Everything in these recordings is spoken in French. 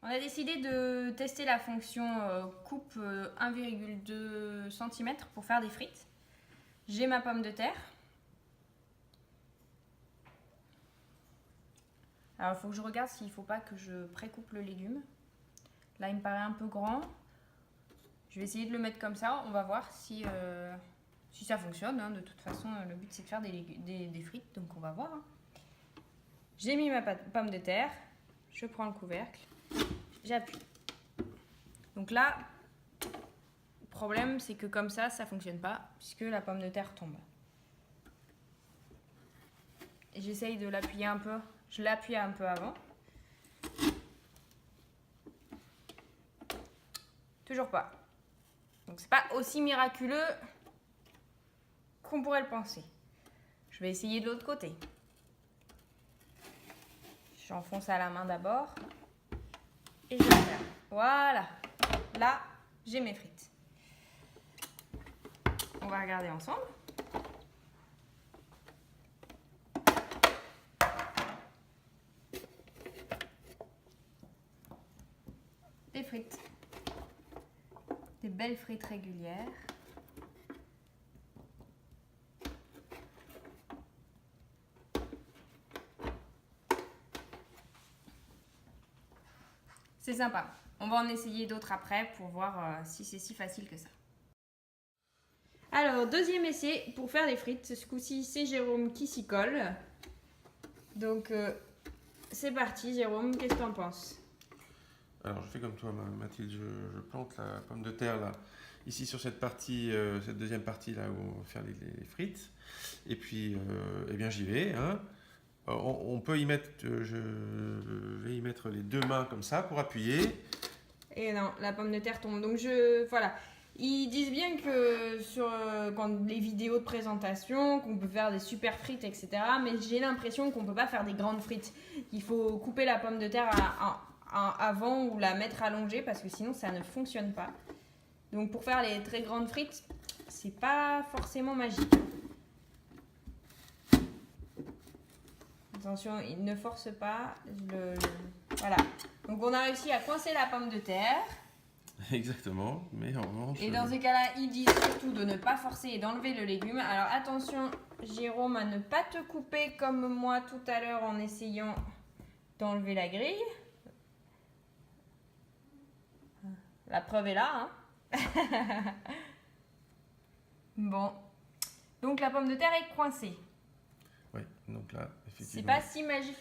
On a décidé de tester la fonction coupe 1,2 cm pour faire des frites. J'ai ma pomme de terre. Alors il faut que je regarde s'il ne faut pas que je précoupe le légume. Là il me paraît un peu grand. Je vais essayer de le mettre comme ça. On va voir si ça fonctionne. Hein. De toute façon le but c'est de faire des frites, donc on va voir. Hein. J'ai mis ma pomme de terre. Je prends le couvercle. J'appuie. Donc là, le problème c'est que comme ça ne fonctionne pas puisque la pomme de terre tombe. J'essaye de l'appuyer un peu. Je l'appuie un peu avant. Toujours pas. Donc c'est pas aussi miraculeux qu'on pourrait le penser. Je vais essayer de l'autre côté. J'enfonce à la main d'abord. Et je ferme. Voilà. Là, j'ai mes frites. On va regarder ensemble. Des frites. Des belles frites régulières. C'est sympa. On va en essayer d'autres après pour voir si c'est si facile que ça. Alors, deuxième essai pour faire des frites. Ce coup-ci, c'est Jérôme qui s'y colle. Donc, c'est parti. Jérôme, qu'est-ce que tu en penses? Alors, je fais comme toi, Mathilde. Je plante la pomme de terre là, ici sur cette partie, cette deuxième partie là où on va faire les frites. Et puis, eh bien, j'y vais. Hein. On peut y mettre, je vais y mettre les deux mains comme ça pour appuyer. Et non, la pomme de terre tombe. Donc voilà. Ils disent bien que sur quand les vidéos de présentation, qu'on peut faire des super frites, etc. Mais j'ai l'impression qu'on peut pas faire des grandes frites. Il faut couper la pomme de terre avant ou la mettre allongée parce que sinon ça ne fonctionne pas. Donc pour faire les très grandes frites, c'est pas forcément magique. Attention, il ne force pas. Voilà. Donc on a réussi à coincer la pomme de terre. Exactement. Mais en revanche, et dans ces cas-là, ils disent surtout de ne pas forcer et d'enlever le légume. Alors attention, Jérôme, à ne pas te couper comme moi tout à l'heure en essayant d'enlever la grille. La preuve est là. Hein. Bon. Donc la pomme de terre est coincée. Oui, donc là, effectivement. C'est pas si magique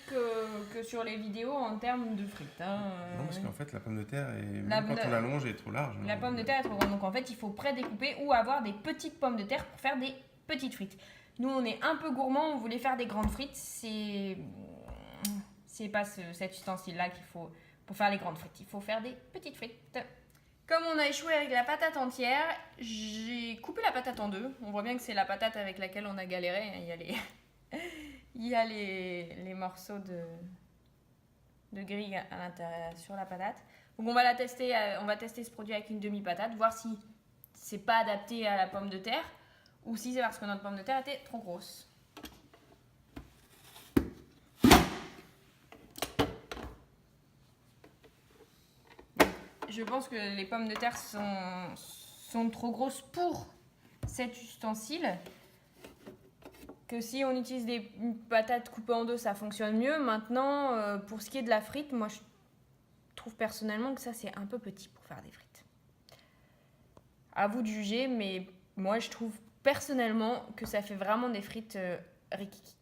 que sur les vidéos en termes de frites. Hein. Non, parce qu'en fait, la pomme de terre, même quand on l'allonge, elle est trop large. La pomme de terre est trop grande. Donc en fait, il faut pré-découper ou avoir des petites pommes de terre pour faire des petites frites. Nous, on est un peu gourmands, on voulait faire des grandes frites. C'est pas cet ustensile-là qu'il faut pour faire les grandes frites. Il faut faire des petites frites. Comme on a échoué avec la patate entière, j'ai coupé la patate en deux. On voit bien que c'est la patate avec laquelle on a galéré. Il y a les morceaux de grille à l'intérieur sur la patate. Donc on va tester ce produit avec une demi-patate, voir si c'est pas adapté à la pomme de terre ou si c'est parce que notre pomme de terre était trop grosse. Je pense que les pommes de terre sont trop grosses pour cet ustensile. Que si on utilise des patates coupées en deux, ça fonctionne mieux. Maintenant, pour ce qui est de la frite, moi je trouve personnellement que ça c'est un peu petit pour faire des frites. À vous de juger, mais moi je trouve personnellement que ça fait vraiment des frites rikiki.